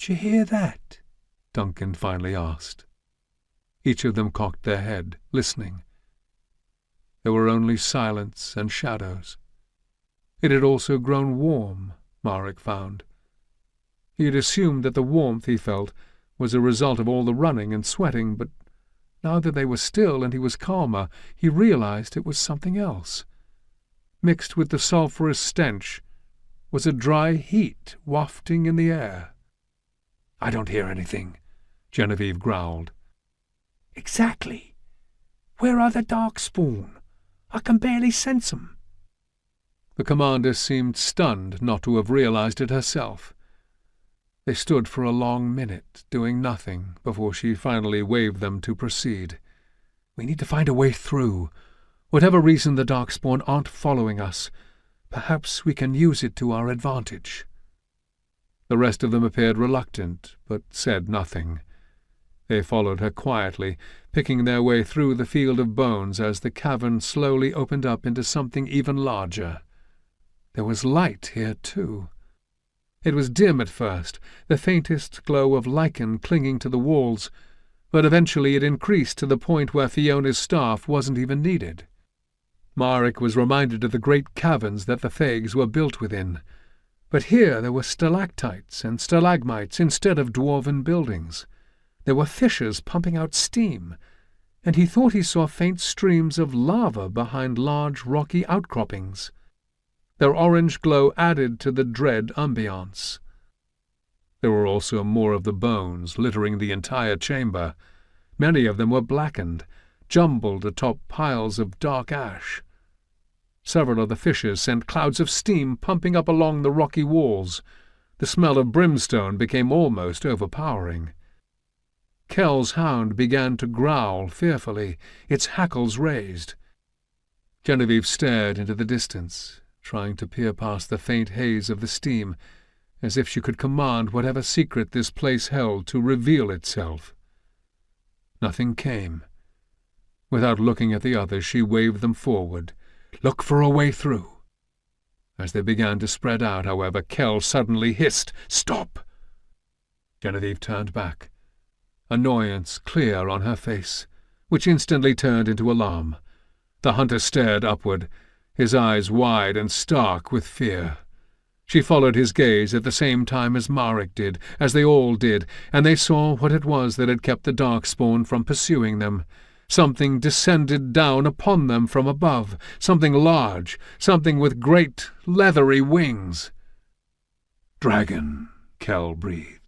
"D'you hear that?" Duncan finally asked. Each of them cocked their head, listening. There were only silence and shadows. It had also grown warm, Maric found. He had assumed that the warmth he felt was a result of all the running and sweating, but now that they were still and he was calmer, he realized it was something else. Mixed with the sulphurous stench was a dry heat wafting in the air. "I don't hear anything," Genevieve growled. "Exactly. Where are the darkspawn? I can barely sense 'em." The commander seemed stunned not to have realized it herself. They stood for a long minute, doing nothing, before she finally waved them to proceed. "We need to find a way through. Whatever reason the darkspawn aren't following us, perhaps we can use it to our advantage." The rest of them appeared reluctant, but said nothing. They followed her quietly, picking their way through the field of bones as the cavern slowly opened up into something even larger. There was light here, too. It was dim at first, the faintest glow of lichen clinging to the walls, but eventually it increased to the point where Fiona's staff wasn't even needed. Maric was reminded of the great caverns that the Fegs were built within, but here there were stalactites and stalagmites instead of dwarven buildings. There were fissures pumping out steam, and he thought he saw faint streams of lava behind large rocky outcroppings. Their orange glow added to the dread ambiance. There were also more of the bones littering the entire chamber. Many of them were blackened, jumbled atop piles of dark ash. Several of the fissures sent clouds of steam pumping up along the rocky walls. The smell of brimstone became almost overpowering. Kell's hound began to growl fearfully, its hackles raised. Genevieve stared into the distance, trying to peer past the faint haze of the steam, as if she could command whatever secret this place held to reveal itself. Nothing came. Without looking at the others, she waved them forward. "Look for a way through." As they began to spread out, however, Kell suddenly hissed, "Stop!" Genevieve turned back, annoyance clear on her face, which instantly turned into alarm. The hunter stared upward, his eyes wide and stark with fear. She followed his gaze at the same time as Maric did, as they all did, and they saw what it was that had kept the darkspawn from pursuing them. Something descended down upon them from above, something large, something with great, leathery wings. "Dragon," Kell breathed.